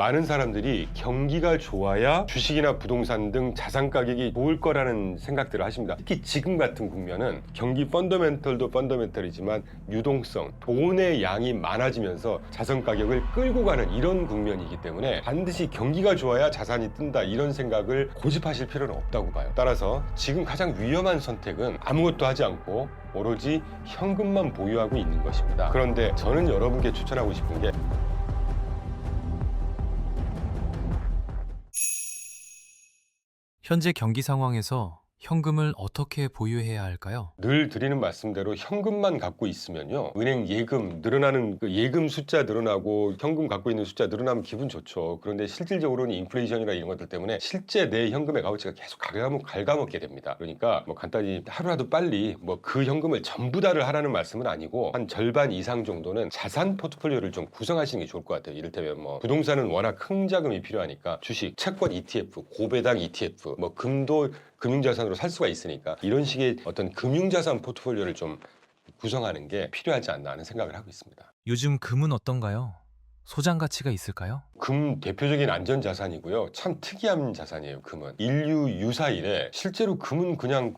많은 사람들이 경기가 좋아야 주식이나 부동산 등 자산 가격이 좋을 거라는 생각들을 하십니다. 특히 지금 같은 국면은 경기 펀더멘털도 펀더멘털이지만 유동성, 돈의 양이 많아지면서 자산 가격을 끌고 가는 이런 국면이기 때문에 반드시 경기가 좋아야 자산이 뜬다 이런 생각을 고집하실 필요는 없다고 봐요. 따라서 지금 가장 위험한 선택은 아무것도 하지 않고 오로지 현금만 보유하고 있는 것입니다. 그런데 저는 여러분께 추천하고 싶은 게 현재 경기 상황에서 현금을 어떻게 보유해야 할까요? 늘 드리는 말씀대로 현금만 갖고 있으면요, 은행 예금 늘어나는 그 예금 숫자 늘어나고 현금 갖고 있는 숫자 늘어나면 기분 좋죠. 그런데 실질적으로는 인플레이션이나 이런 것들 때문에 실제 내 현금의 값어치가 계속 갉아먹게 됩니다. 그러니까 뭐 간단히 하루라도 빨리 뭐 그 현금을 전부 다를 하라는 말씀은 아니고 한 절반 이상 정도는 자산 포트폴리오를 좀 구성하시는 게 좋을 것 같아요. 이를테면 뭐 부동산은 워낙 큰 자금이 필요하니까 주식, 채권 ETF, 고배당 ETF, 뭐 금도 금융자산으로 살 수가 있으니까 이런 식의 어떤 금융자산 포트폴리오를 좀 구성하는 게 필요하지 않나 하는 생각을 하고 있습니다. 요즘 금은 어떤가요? 소장 가치가 있을까요? 금 대표적인 안전자산이고요. 참 특이한 자산이에요, 금은. 인류 유사 이래 실제로 금은 그냥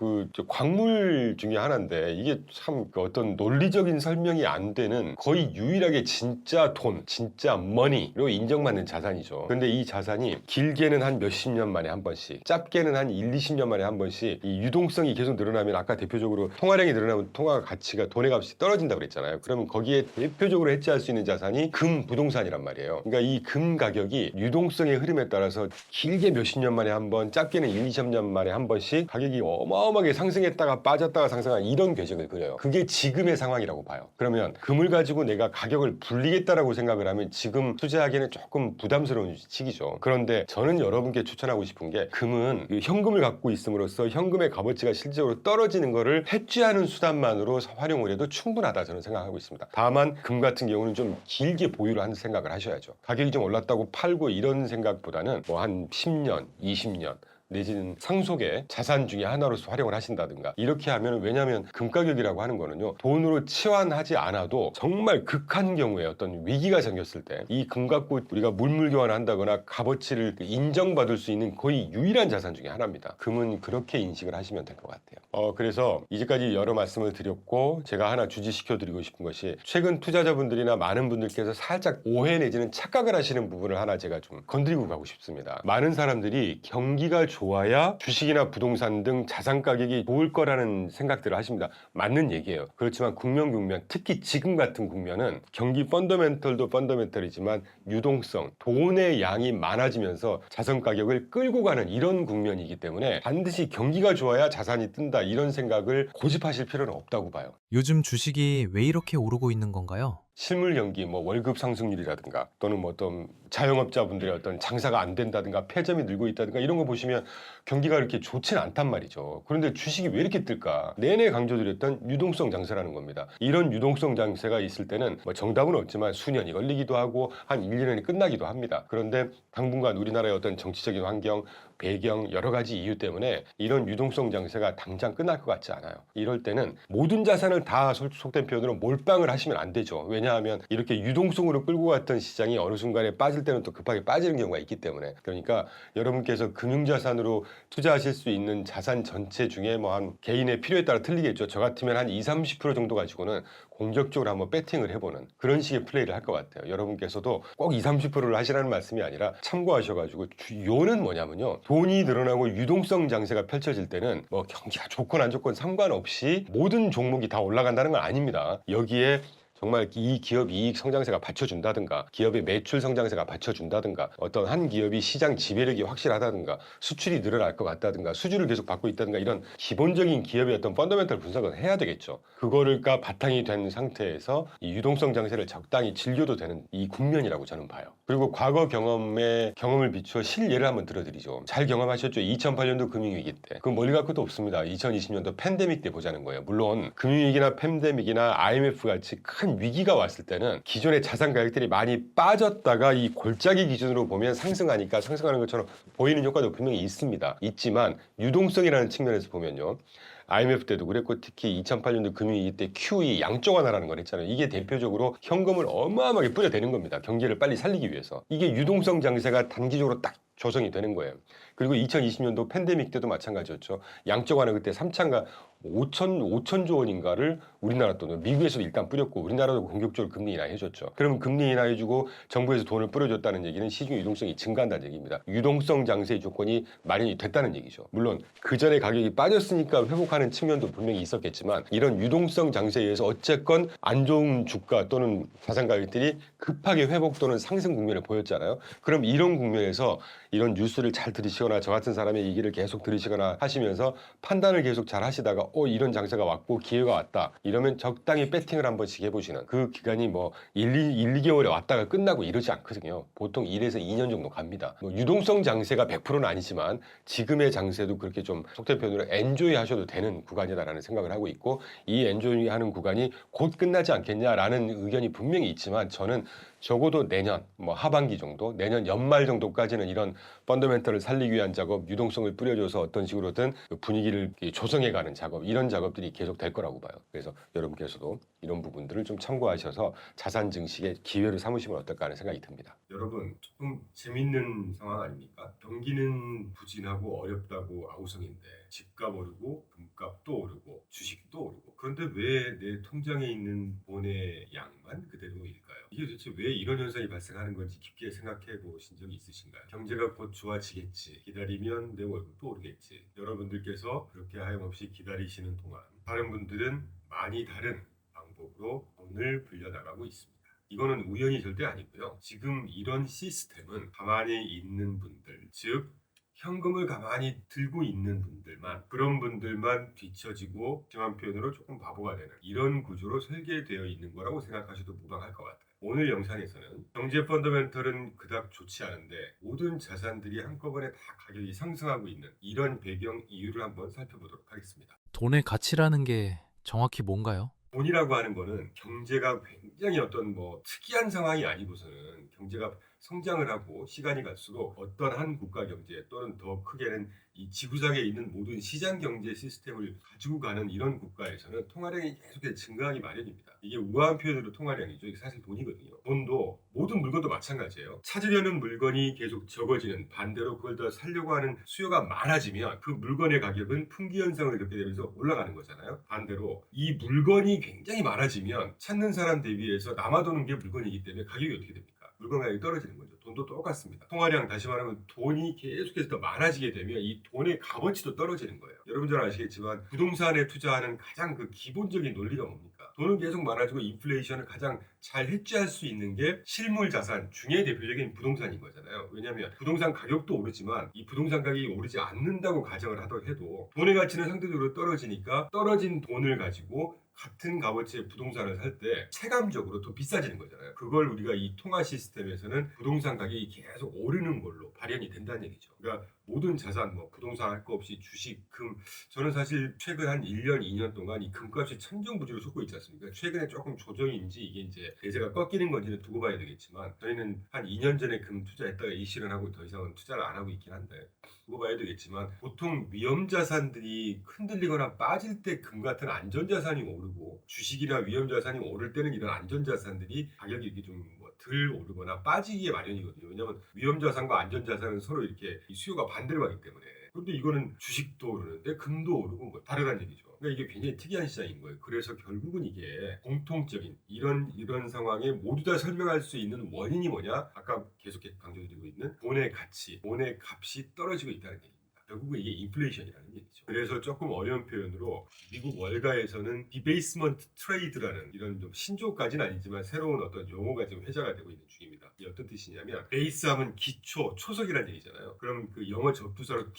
광물 중에 하나인데 이게 참 어떤 논리적인 설명이 안 되는 거의 유일하게 진짜 돈, 진짜 머니로 인정받는 자산이죠. 근데 이 자산이 길게는 한 몇십 년 만에 한 번씩, 짧게는 한 1, 20년 만에 한 번씩 이 유동성이 계속 늘어나면 아까 대표적으로 통화량이 늘어나면 통화 가치가 돈의 값이 떨어진다고 그랬잖아요. 그러면 거기에 대표적으로 해지할 수 있는 자산이 금 부동산이란 말이에요. 그러니까 이 금 가격이 유동성의 흐름에 따라서 길게 몇십 년 만에 한 번, 짧게는 1, 20년 만에 한 번씩 가격이 어마어마하게 상승했다가 빠졌다가 상승한 이런 궤적을 그려요. 그게 지금의 상황이라고 봐요. 그러면 금을 가지고 내가 가격을 불리겠다라고 생각을 하면 지금 투자하기에는 조금 부담스러운 시기죠. 그런데 저는 여러분께 추천하고 싶은 게 금은 현금을 갖고 있음으로써 현금의 값어치가 실질적으로 떨어지는 거를 해지하는 수단만으로 활용을 해도 충분하다 저는 생각하고 있습니다. 다만 금 같은 경우는 좀 길게 보유를 하는 생각을 하셔야죠. 가격이 좀 올랐다고 팔고 이런 생각보다는 뭐 한 10년, 20년 내지는 상속의 자산 중에 하나로서 활용을 하신다든가 이렇게 하면, 왜냐하면 금 가격이라고 하는 거는요, 돈으로 치환하지 않아도 정말 극한 경우에 어떤 위기가 생겼을 때 이 금 갖고 우리가 물물교환을 한다거나 값어치를 인정받을 수 있는 거의 유일한 자산 중에 하나입니다. 금은 그렇게 인식을 하시면 될 것 같아요. 그래서 이제까지 여러 말씀을 드렸고 제가 하나 주지시켜 드리고 싶은 것이, 최근 투자자분들이나 많은 분들께서 살짝 오해 내지는 착각을 하시는 부분을 하나 제가 좀 건드리고 가고 싶습니다. 많은 사람들이 경기가 좋아야 주식이나 부동산 등 자산 가격이 좋을 거라는 생각들을 하십니다. 맞는 얘기예요. 그렇지만 국면, 특히 지금 같은 국면은 경기 펀더멘털도 펀더멘털이지만 유동성, 돈의 양이 많아지면서 자산 가격을 끌고 가는 이런 국면이기 때문에 반드시 경기가 좋아야 자산이 뜬다 이런 생각을 고집하실 필요는 없다고 봐요. 요즘 주식이 왜 이렇게 오르고 있는 건가요? 실물 경기, 뭐 월급 상승률이라든가 또는 뭐 어떤 자영업자분들의 어떤 장사가 안 된다든가 폐점이 늘고 있다든가 이런 거 보시면 경기가 이렇게 좋지는 않단 말이죠. 그런데 주식이 왜 이렇게 뜰까? 내내 강조드렸던 유동성 장세라는 겁니다. 이런 유동성 장세가 있을 때는 뭐 정답은 없지만 수년이 걸리기도 하고 한 1, 2년이 끝나기도 합니다. 그런데 당분간 우리나라의 어떤 정치적인 환경, 배경, 여러 가지 이유 때문에 이런 유동성 장세가 당장 끝날 것 같지 않아요. 이럴 때는 모든 자산을 다 속된 표현으로 몰빵을 하시면 안 되죠. 왜냐하면 이렇게 유동성으로 끌고 갔던 시장이 어느 순간에 빠질 때는 또 급하게 빠지는 경우가 있기 때문에. 그러니까 여러분께서 금융자산으로 투자하실 수 있는 자산 전체 중에 뭐 한 개인의 필요에 따라 틀리겠죠. 저 같으면 한 20, 30% 정도 가지고는 공격적으로 한번 배팅을 해보는 그런 식의 플레이를 할 것 같아요. 여러분께서도 꼭 20, 30%를 하시라는 말씀이 아니라 참고하셔가지고, 주요는 뭐냐면요, 돈이 늘어나고 유동성 장세가 펼쳐질 때는 뭐 경기가 좋건 안 좋건 상관없이 모든 종목이 다 올라간다는 건 아닙니다. 여기에 정말 이 기업 이익 성장세가 받쳐준다든가, 기업의 매출 성장세가 받쳐준다든가, 어떤 한 기업이 시장 지배력이 확실하다든가, 수출이 늘어날 것 같다든가, 수주를 계속 받고 있다든가, 이런 기본적인 기업의 어떤 펀더멘털 분석을 해야 되겠죠. 그거를가 바탕이 된 상태에서 이 유동성 장세를 적당히 즐겨도 되는 이 국면이라고 저는 봐요. 그리고 과거 경험을 비추어 실예를 한번 들어드리죠. 잘 경험하셨죠? 2008년도 금융위기 때. 그 멀리 갈 것도 없습니다. 2020년도 팬데믹 때 보자는 거예요. 물론 금융위기나 팬데믹이나 IMF 같이 큰 위기가 왔을 때는 기존의 자산 가격들이 많이 빠졌다가 이 골짜기 기준으로 보면 상승하니까 상승하는 것처럼 보이는 효과도 분명히 있습니다. 있지만 유동성이라는 측면에서 보면요, IMF 때도 그랬고 특히 2008년도 금융위기 때 QE 양적 완화라는 걸 했잖아요. 이게 대표적으로 현금을 어마어마하게 뿌려대는 겁니다. 경기를 빨리 살리기 위해서. 이게 유동성 장세가 단기적으로 딱 조성이 되는 거예요. 그리고 2020년도 팬데믹 때도 마찬가지였죠. 양적 완화 그때 3차인가 5천조 원인가를 우리나라 돈을 미국에서도 일단 뿌렸고 우리나라도 공격적으로 금리 인하해줬죠. 그러면 금리 인하해주고 정부에서 돈을 뿌려줬다는 얘기는 시중 유동성이 증가한다는 얘기입니다. 유동성 장세의 조건이 마련이 됐다는 얘기죠. 물론 그 전에 가격이 빠졌으니까 회복하는 측면도 분명히 있었겠지만 이런 유동성 장세에 의해서 어쨌건 안 좋은 주가 또는 자산 가격들이 급하게 회복 또는 상승 국면을 보였잖아요. 그럼 이런 국면에서 이런 뉴스를 잘 들으시거나 저 같은 사람의 얘기를 계속 들으시거나 하시면서 판단을 계속 잘 하시다가 이런 장세가 왔고 기회가 왔다 이러면 적당히 배팅을 한 번씩 해보시는 그 기간이 뭐 2개월에 왔다가 끝나고 이러지 않거든요. 보통 1에서 2년 정도 갑니다. 뭐 유동성 장세가 100%는 아니지만 지금의 장세도 그렇게 좀 속된 표현으로 엔조이 하셔도 되는 구간이다라는 생각을 하고 있고 이 엔조이 하는 구간이 곧 끝나지 않겠냐라는 의견이 분명히 있지만 저는 적어도 내년 뭐 하반기 정도 내년 연말 정도까지는 이런 펀더멘털을 살리기 위한 작업 유동성을 뿌려줘서 어떤 식으로든 분위기를 조성해가는 작업 이런 작업들이 계속 될 거라고 봐요. 그래서 여러분께서도 이런 부분들을 좀 참고하셔서 자산 증식의 기회를 삼으시면 어떨까 하는 생각이 듭니다. 여러분 조금 재밌는 상황 아닙니까? 경기는 부진하고 어렵다고 아우성인데 집값 오르고 금값도 오르고 주식도 오르고 그런데 왜 내 통장에 있는 돈의 양만 그대로일까요? 이게 도대체 왜 이런 현상이 발생하는 건지 깊게 생각해 보신 적이 있으신가요? 경제가 곧 좋아지겠지 기다리면 내 월급도 오르겠지 여러분들께서 그렇게 하염없이 기다리시는 동안 다른 분들은 많이 다른 방법으로 돈을 불려나가고 있습니다. 이거는 우연이 절대 아니고요. 지금 이런 시스템은 가만히 있는 분들, 즉 현금을 가만히 들고 있는 분들만 그런 분들만 뒤처지고 심한 표현으로 조금 바보가 되는 이런 구조로 설계되어 있는 거라고 생각하셔도 무방할 것 같아요. 오늘 영상에서는 경제 펀더멘털은 그닥 좋지 않은데 모든 자산들이 한꺼번에 다 가격이 상승하고 있는 이런 배경 이유를 한번 살펴보도록 하겠습니다. 돈의 가치라는 게 정확히 뭔가요? 돈이라고 하는 거는 경제가 굉장히 어떤 뭐 특이한 상황이 아니고서는 경제가 성장을 하고 시간이 갈수록 어떤 한 국가 경제 또는 더 크게는 이 지구상에 있는 모든 시장 경제 시스템을 가지고 가는 이런 국가에서는 통화량이 계속해서 증가하기 마련입니다. 이게 우아한 표현으로 통화량이죠. 이게 사실 돈이거든요. 돈도 모든 물건도 마찬가지예요. 찾으려는 물건이 계속 적어지는 반대로 그걸 더 사려고 하는 수요가 많아지면 그 물건의 가격은 풍기 현상을 겪게 되면서 올라가는 거잖아요. 반대로 이 물건이 굉장히 많아지면 찾는 사람 대비해서 남아도는 게 물건이기 때문에 가격이 어떻게 됩니까? 물건 가격이 떨어지는 거죠. 돈도 똑같습니다. 통화량 다시 말하면 돈이 계속해서 더 많아지게 되면 이 돈의 값어치도 떨어지는 거예요. 여러분 잘 아시겠지만 부동산에 투자하는 가장 그 기본적인 논리가 뭡니까? 돈은 계속 많아지고 인플레이션을 가장 잘 해지할 수 있는 게 실물 자산 중에 대표적인 부동산인 거잖아요. 왜냐하면 부동산 가격도 오르지만 이 부동산 가격이 오르지 않는다고 가정을 하더라도 돈의 가치는 상대적으로 떨어지니까 떨어진 돈을 가지고 같은 값어치의 부동산을 살 때 체감적으로 더 비싸지는 거잖아요. 그걸 우리가 이 통화 시스템에서는 부동산 가격이 계속 오르는 걸로 발현이 된다는 얘기죠. 그러니까 모든 자산, 뭐 부동산 할 거 없이 주식, 금, 저는 사실 최근 한 1년, 2년 동안 이 금값이 천정부지로 솟고 있지 않습니까? 최근에 조금 조정인지 이게 이제 대세가 꺾이는 건지는 두고 봐야 되겠지만 저희는 한 2년 전에 금 투자했다가 일실은 하고 더 이상은 투자를 안 하고 있긴 한데 두고 봐야 되겠지만 보통 위험자산들이 흔들리거나 빠질 때 금 같은 안전자산이 오르고 주식이나 위험자산이 오를 때는 이런 안전자산들이 가격이 이렇게 좀 덜 오르거나 빠지기에 마련이거든요. 왜냐하면 위험자산과 안전자산은 서로 이렇게 이 수요가 반대로 가기 때문에. 그런데 이거는 주식도 오르는데 금도 오르고 뭐 다르다는 얘기죠. 그러니까 이게 굉장히 특이한 시장인 거예요. 그래서 결국은 이게 공통적인 이런 상황에 모두 다 설명할 수 있는 원인이 뭐냐? 아까 계속 강조드리고 있는 돈의 가치, 돈의 값이 떨어지고 있다는 얘기입니다. 결국은 이게 인플레이션이라는 얘기죠. 그래서 조금 어려운 표현으로 미국 월가에서는 디베이스먼트 트레이드라는 이런 좀 신조어까지는 아니지만 새로운 어떤 용어가 지금 회자가 되고 있는 중입니다. 이게 어떤 뜻이냐면 베이스 하면 기초, 초석이라는 얘기잖아요. 그럼 그 영어 접두사로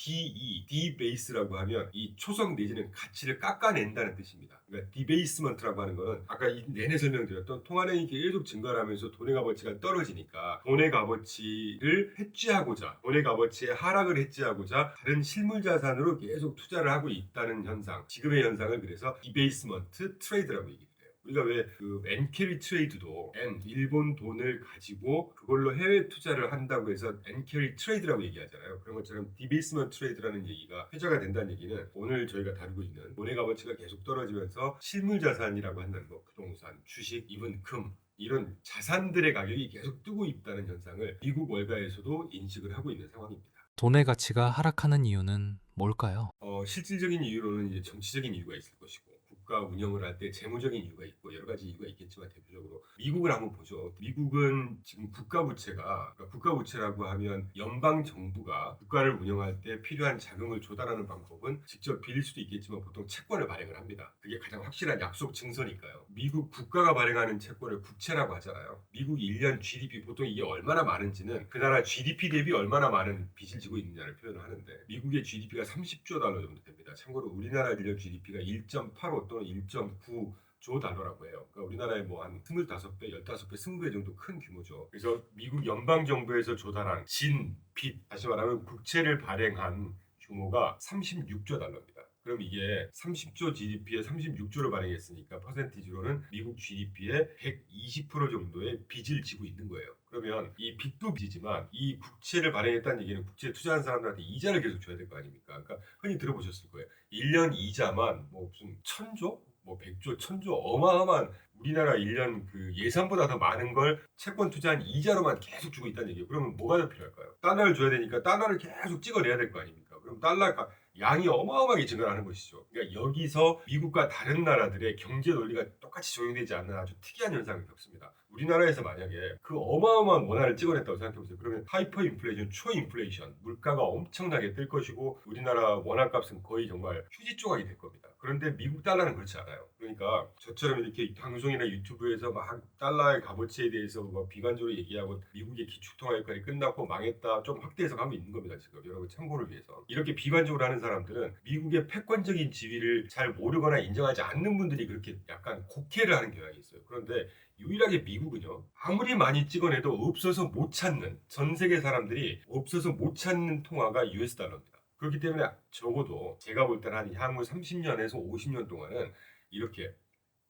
디베이스라고 하면 이 초석 내지는 가치를 깎아낸다는 뜻입니다. 그러니까 디베이스먼트라고 하는 거는 아까 내내 설명드렸던 통화량이 계속 증가하면서 돈의 값어치가 떨어지니까 돈의 값어치를 해지하고자 돈의 값어치의 하락을 해지하고자 다른 실물 자산으로 계속 투자를 하고 있다는 현상 지금의 현상을 그래서 디베이스먼트 트레이드라고 얘기해요. 우리가 왜 그 엔캐리 트레이드도 일본 돈을 가지고 그걸로 해외 투자를 한다고 해서 엔캐리 트레이드라고 얘기하잖아요. 그런 것처럼 디베이스먼트 트레이드라는 얘기가 회자가 된다는 얘기는 오늘 저희가 다루고 있는 원의 값어치가 계속 떨어지면서 실물 자산이라고 한다는 거, 부동산, 주식, 이번 금 이런 자산들의 가격이 계속 뜨고 있다는 현상을 미국 월가에서도 인식을 하고 있는 상황입니다. 돈의 가치가 하락하는 이유는 뭘까요? 실질적인 이유로는 이제 정치적인 이유가 있을 것이고 국가 운영을 할 때 재무적인 이유가 있고 여러 가지 이유가 있겠지만 대표적으로 미국을 한번 보죠. 미국은 지금 국가 부채가 그러니까 국가 부채라고 하면 연방 정부가 국가를 운영할 때 필요한 자금을 조달하는 방법은 직접 빌릴 수도 있겠지만 보통 채권을 발행을 합니다. 그게 가장 확실한 약속 증서니까요. 미국 국가가 발행하는 채권을 국채라고 하잖아요. 미국 1년 GDP 보통 이게 얼마나 많은지는 그 나라 GDP 대비 얼마나 많은 빚을 지고 있느냐를 표현을 하는데 미국의 GDP가 30조 달러 정도 됩니다. 참고로 우리나라 1년 GDP가 1.85 또는 1.9조 달러라고 해요. 그러니까 우리나라의 뭐 한 25배, 15배, 20배 정도 큰 규모죠. 그래서 미국 연방정부에서 조달한 빚, 다시 말하면 국채를 발행한 규모가 36조 달러입니다. 그럼 이게 30조 GDP에 36조를 발행했으니까 퍼센티지로는 미국 GDP의 120% 정도의 빚을 지고 있는 거예요. 그러면 이 빚도 빚이지만 이 국채를 발행했다는 얘기는 국채에 투자한 사람들한테 이자를 계속 줘야 될 거 아닙니까? 그러니까 흔히 들어보셨을 거예요. 1년 이자만 뭐 무슨 1000조? 뭐 100조, 1000조 어마어마한 우리나라 1년 그 예산보다 더 많은 걸 채권 투자한 이자로만 계속 주고 있다는 얘기예요. 그러면 뭐가 더 필요할까요? 달러를 줘야 되니까 달러를 계속 찍어내야 될 거 아닙니까? 그럼 달러가 양이 어마어마하게 증가하는 것이죠. 그러니까 여기서 미국과 다른 나라들의 경제 논리가 똑같이 적용되지 않는 아주 특이한 현상을 겪습니다. 우리나라에서 만약에 그 어마어마한 원화를 찍어냈다고 생각해보세요. 그러면 하이퍼 인플레이션, 초인플레이션, 물가가 엄청나게 뜰 것이고 우리나라 원화 값은 거의 정말 휴지 조각이 될 겁니다. 그런데 미국 달러는 그렇지 않아요. 그러니까 저처럼 이렇게 방송이나 유튜브에서 막 달러의 값어치에 대해서 막 비관적으로 얘기하고 미국의 기축통화 역할이 끝났고 망했다 좀 확대해서 가고 있는 겁니다. 지금 여러분 참고를 위해서. 이렇게 비관적으로 하는 사람들은 미국의 패권적인 지위를 잘 모르거나 인정하지 않는 분들이 그렇게 약간 곡해를 하는 경향이 있어요. 그런데 유일하게 미국은요. 아무리 많이 찍어내도 없어서 못 찾는 전 세계 사람들이 없어서 못 찾는 통화가 US 달러입니다. 그렇기 때문에 적어도 제가 볼 때는 한 향후 30년에서 50년 동안은 이렇게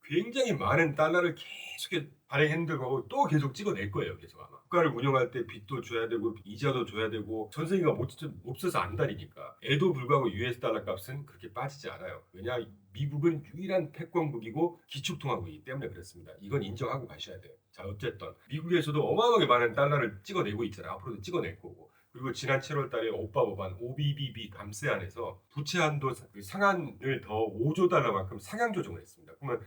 굉장히 많은 달러를 계속 발행했는데 거고 또 계속 찍어낼 거예요. 계속 아마. 국가를 운영할 때 빚도 줘야 되고 이자도 줘야 되고 전 세계가 없어서 안 다니니까 에도 불구하고 US 달러 값은 그렇게 빠지지 않아요. 왜냐 미국은 유일한 패권국이고 기축통화국이기 때문에 그렇습니다. 이건 인정하고 가셔야 돼요. 자 어쨌든 미국에서도 어마어마하게 많은 달러를 찍어내고 있잖아요. 앞으로도 찍어낼 거고. 그리고 지난 7월 달에 오빠 법안 OBBB 감세안에서 부채 한도 상한을 더 5조 달러만큼 상향 조정을 했습니다. 그러면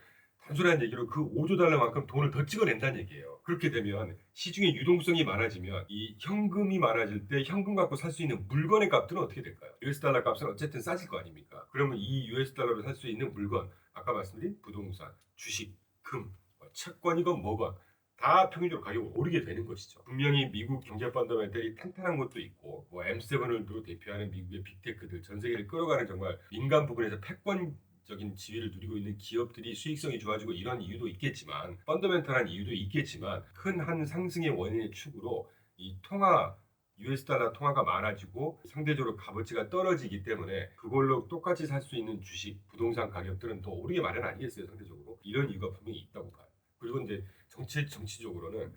단순한 얘기로 그 5조 달러만큼 돈을 더 찍어낸다는 얘기예요. 그렇게 되면 시중에 유동성이 많아지면 이 현금이 많아질 때 현금 갖고 살 수 있는 물건의 값들은 어떻게 될까요? US 달러 값은 어쨌든 싸질 거 아닙니까? 그러면 이 US 달러로 살 수 있는 물건, 아까 말씀드린 부동산, 주식, 금, 채권이건 뭐건 다 평균적으로 가격이 오르게 되는 것이죠. 분명히 미국 경제 펀더멘털이 탄탄한 것도 있고 뭐 M7을 대표하는 미국의 빅테크들 전 세계를 끌어가는 정말 민간 부분에서 패권적인 지위를 누리고 있는 기업들이 수익성이 좋아지고 이런 이유도 있겠지만 펀더멘털한 이유도 있겠지만 큰 한 상승의 원인의 축으로 이 US 달러 통화가 많아지고 상대적으로 값어치가 떨어지기 때문에 그걸로 똑같이 살 수 있는 주식, 부동산 가격들은 더 오르게 마련 아니겠어요, 상대적으로. 이런 이유가 분명히 있다고 봐요. 그리고 이제 정치적으로는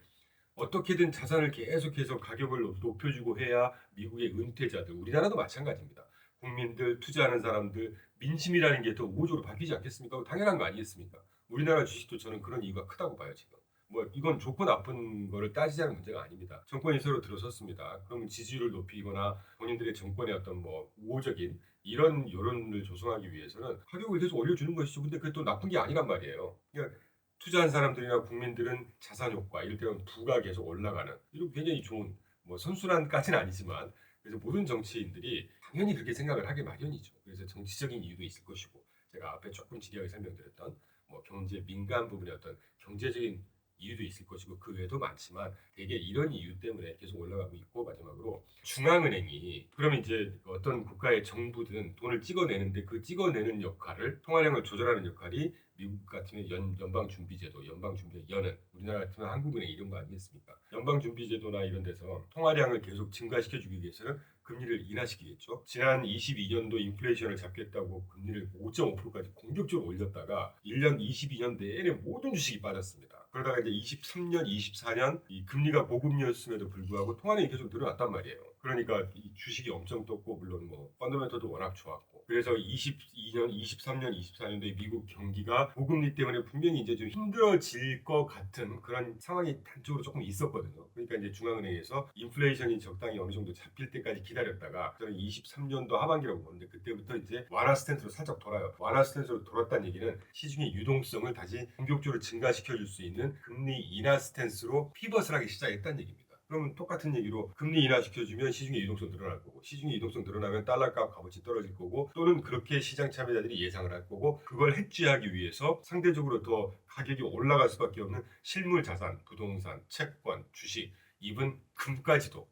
어떻게든 자산을 계속해서 가격을 높여주고 해야 미국의 은퇴자들, 우리나라도 마찬가지입니다. 국민들, 투자하는 사람들, 민심이라는 게 더 우호적으로 바뀌지 않겠습니까? 당연한 거 아니겠습니까? 우리나라 주식도 저는 그런 이유가 크다고 봐요, 지금. 뭐 이건 좋고 나쁜 거를 따지자는 문제가 아닙니다. 정권이 새로 들어섰습니다. 그러면 지지율을 높이거나 본인들의 정권의 어떤 뭐 우호적인 이런 여론을 조성하기 위해서는 가격을 계속 올려주는 것이죠. 근데 그게 또 나쁜 게 아니란 말이에요. 그러니까 투자한 사람들이나 국민들은 자산 효과, 이럴 때는 부가 계속 올라가는 이런 굉장히 좋은 뭐 선순환까지는 아니지만 그래서 모든 정치인들이 당연히 그렇게 생각을 하게 마련이죠. 그래서 정치적인 이유도 있을 것이고 제가 앞에 조금 지리하게 설명드렸던 뭐 경제 민간 부분의 어떤 경제적인 이유도 있을 것이고 그 외에도 많지만 대개 이런 이유 때문에 계속 올라가고 있고 마지막으로 중앙은행이 그러면 이제 어떤 국가의 정부든 돈을 찍어내는데 그 찍어내는 역할을 통화량을 조절하는 역할이 미국 같으면 연방준비제도, 연방준비 연은 우리나라 같으면 한국은행 이런 거 아니겠습니까? 연방준비제도나 이런 데서 통화량을 계속 증가시켜주기 위해서는 금리를 인하시키겠죠. 지난 22년도 인플레이션을 잡겠다고 금리를 5.5%까지 공격적으로 올렸다가 1년 22년 내내 모든 주식이 빠졌습니다. 그러다가 이제 23년, 24년 이 금리가 보금리였음에도 불구하고 통화량이 계속 늘어났단 말이에요. 그러니까 이 주식이 엄청 떴고 물론 뭐 펀더멘털도 워낙 좋았고 그래서 22년, 23년, 24년도에 미국 경기가 고금리 때문에 분명히 이제 좀 힘들어질 것 같은 그런 상황이 단적으로 조금 있었거든요. 그러니까 이제 중앙은행에서 인플레이션이 적당히 어느 정도 잡힐 때까지 기다렸다가 저는 23년도 하반기라고 보는데 그때부터 이제 완화 스탠스로 살짝 돌아요. 완화 스탠스로 돌았다는 얘기는 시중의 유동성을 다시 본격적으로 증가시켜줄 수 있는 금리 인하 스탠스로 피벗을 하기 시작했다는 얘기입니다. 그러면 똑같은 얘기로 금리 인하시켜주면 시중의 유동성 늘어날 거고 시중의 유동성 늘어나면 달러값 값어치 떨어질 거고 또는 그렇게 시장 참여자들이 예상을 할 거고 그걸 해지하기 위해서 상대적으로 더 가격이 올라갈 수밖에 없는 실물 자산, 부동산, 채권, 주식, 이븐 금까지도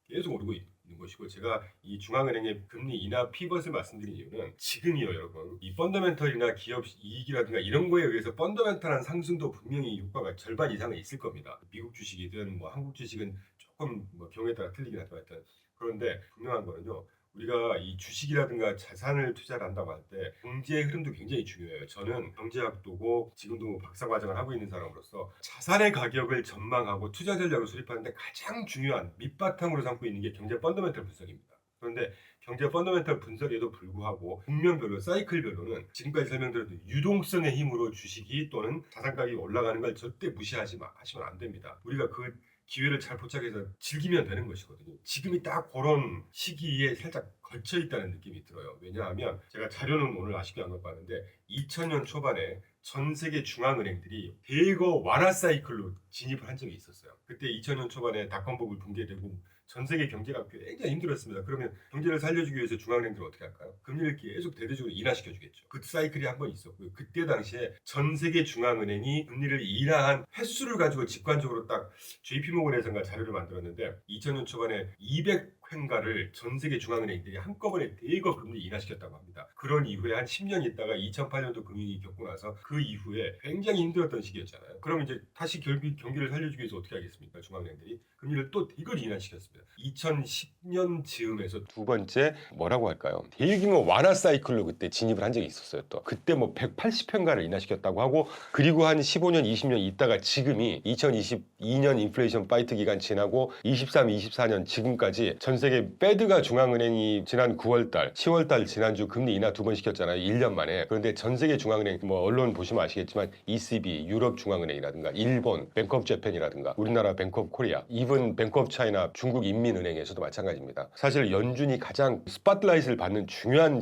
계속 오르고 있는 것이고 제가 이 중앙은행의 금리 인하 피벗을 말씀드린 이유는 지금이요 여러분 이 펀더멘털이나 기업 이익이라든가 이런 거에 의해서 펀더멘털한 상승도 분명히 효과가 절반 이상은 있을 겁니다. 미국 주식이든 뭐 한국 주식은 조금 뭐 경우에 따라 틀리긴 하지만 하여튼 그런데 분명한 거는요. 우리가 이 주식이라든가 자산을 투자를 한다고 할 때 경제의 흐름도 굉장히 중요해요. 저는 경제학도고 지금도 박사과정을 하고 있는 사람으로서 자산의 가격을 전망하고 투자 전략을 수립하는데 가장 중요한 밑바탕으로 삼고 있는 게 경제 펀더멘털 분석입니다. 그런데 경제 펀더멘털 분석에도 불구하고 국면별로 사이클별로는 지금까지 설명드렸던 유동성의 힘으로 주식이 또는 자산 가격이 올라가는 걸 절대 하시면 안 됩니다. 우리가 그 기회를 잘 포착해서 즐기면 되는 것이거든요. 지금이 딱 그런 시기에 살짝 걸쳐 있다는 느낌이 들어요. 왜냐하면 제가 자료는 오늘 아쉽게 안 갖고 왔는데 2000년 초반에 전 세계 중앙은행들이 대거 완화 사이클로 진입을 한 적이 있었어요. 그때 2000년 초반에 닷컴버블 붕괴되고 전 세계 경제가 굉장히 힘들었습니다. 그러면 경제를 살려주기 위해서 중앙은행들은 어떻게 할까요? 금리를 계속 대대적으로 인하시켜주겠죠. 그 사이클이 한 번 있었고요. 그때 당시에 전 세계 중앙은행이 금리를 인하한 횟수를 가지고 직관적으로 딱 JP모건에서인가 자료를 만들었는데 2000년 초반에 200회인가를 전 세계 중앙은행들이 한꺼번에 대거 금리 인하시켰다고 합니다. 그런 이후에 한 10년 있다가 2008년도 금융위기 겪고 나서 그 이후에 굉장히 힘들었던 시기였잖아요. 그럼 이제 다시 경기를 살려주기 위해서 어떻게 하겠습니까? 중앙은행들이 금리를 또 대거 인하시켰습니다. 2010년 즈음에서 두 번째 뭐라고 할까요? 대규모 완화 사이클로 그때 진입을 한 적이 있었어요. 또 그때 뭐 180편가를 인하시켰다고 하고 그리고 한 15년, 20년 있다가 지금이 2022년 인플레이션 파이트 기간 지나고 23, 24년 지금까지 전 세계 패드가 중앙은행이 지난 9월달, 10월달 지난주 금리 인하 2번 시켰잖아요. 1년 만에. 그런데 전 세계 중앙은행 뭐 언론 보시면 아시겠지만 ECB, 유럽 중앙은행이라든가 일본, 뱅크 오브 재팬이라든가 우리나라 뱅크 오브 코리아, 이븐 뱅크 오브 차이나 중국 인민은행에서도 마찬가지입니다. 사실 연준이 가장 스팟라이트를 받는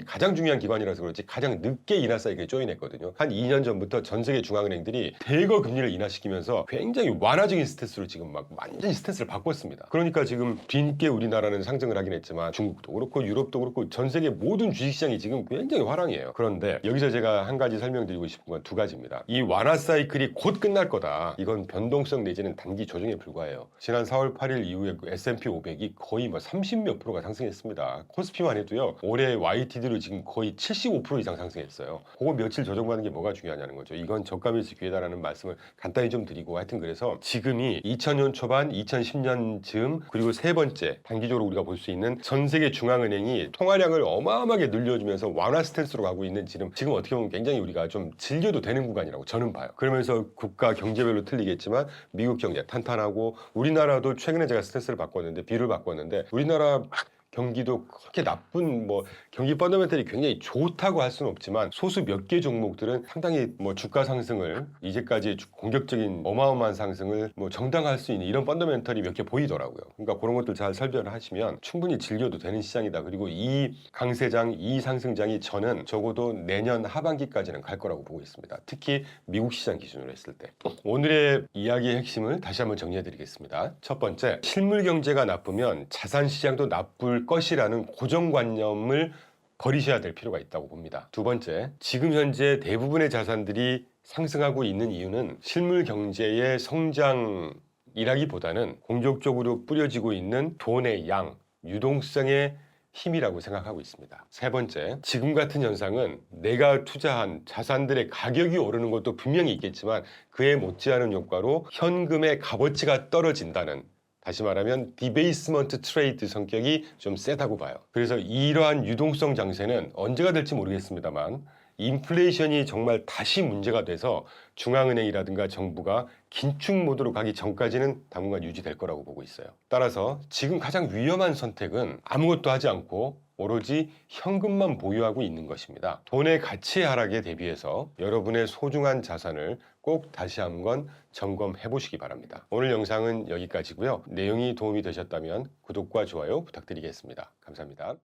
가장 중요한 기관이라서 그렇지 가장 늦게 인하 사이클에 조인했거든요. 한 2년 전부터 전 세계 중앙은행들이 대거 금리를 인하시키면서 굉장히 완화적인 스탠스로 지금 막 완전히 스탠스를 바꿨습니다. 그러니까 지금 뒤늦게 우리나라는 상승을 하긴 했지만 중국도 그렇고 유럽도 그렇고 전 세계 모든 주식시장이 지금 굉장히 화랑이에요. 그런데 여기서 제가 한 가지 설명드리고 싶은 건 두 가지입니다. 이 완화 사이클이 곧 끝날 거다. 이건 변동성 내지는 단기 조정에 불과해요. 지난 4월 8일 이후에 그 S&P 500이 거의 뭐 30몇 프로가 상승했습니다. 코스피만 해도요. 올해 YTD로 지금 거의 75% 이상 상승했어요. 그거 며칠 조정받는 게 뭐가 중요하냐는 거죠. 이건 저가일수 기회다라는 말씀을 간단히 좀 드리고 하여튼 그래서 지금이 2000년 초반, 2010년 즈음 그리고 세 번째 단기적으로 우리가 볼 수 있는 전 세계 중앙은행이 통화량을 어마어마하게 늘려주면서 완화 스탠스로 가고 있는 지금 어떻게 보면 굉장히 우리가 좀 즐겨도 되는 구간이라고 저는 봐요. 그러면서 국가 경제별로 틀리겠지만 미국 경제 탄탄하고 우리나라도 최근에 제가 스탠스를 바꿨는데 비율을 바꿨는데 우리나라 경기도 그렇게 나쁜 뭐 경기 펀더멘털이 굉장히 좋다고 할 수는 없지만 소수 몇 개 종목들은 상당히 뭐 주가 상승을 이제까지 공격적인 어마어마한 상승을 뭐 정당화할 수 있는 이런 펀더멘털이 몇 개 보이더라고요. 그러니까 그런 것들 잘 설명을 하시면 충분히 즐겨도 되는 시장이다. 그리고 이 강세장, 이 상승장이 저는 적어도 내년 하반기까지는 갈 거라고 보고 있습니다. 특히 미국 시장 기준으로 했을 때. 오늘의 이야기의 핵심을 다시 한번 정리해 드리겠습니다. 첫 번째, 실물 경제가 나쁘면 자산 시장도 나쁠 것이라는 고정관념을 버리셔야 될 필요가 있다고 봅니다. 두 번째, 지금 현재 대부분의 자산들이 상승하고 있는 이유는 실물 경제의 성장이라기보다는 공격적으로 뿌려지고 있는 돈의 양, 유동성의 힘이라고 생각하고 있습니다. 세 번째, 지금 같은 현상은 내가 투자한 자산들의 가격이 오르는 것도 분명히 있겠지만 그에 못지않은 효과로 현금의 값어치가 떨어진다는, 다시 말하면 디베이스먼트 트레이드 성격이 좀 세다고 봐요. 그래서 이러한 유동성 장세는 언제가 될지 모르겠습니다만 인플레이션이 정말 다시 문제가 돼서 중앙은행이라든가 정부가 긴축 모드로 가기 전까지는 당분간 유지될 거라고 보고 있어요. 따라서 지금 가장 위험한 선택은 아무것도 하지 않고 오로지 현금만 보유하고 있는 것입니다. 돈의 가치 하락에 대비해서 여러분의 소중한 자산을 꼭 다시 한번 점검해 보시기 바랍니다. 오늘 영상은 여기까지고요. 내용이 도움이 되셨다면 구독과 좋아요 부탁드리겠습니다. 감사합니다.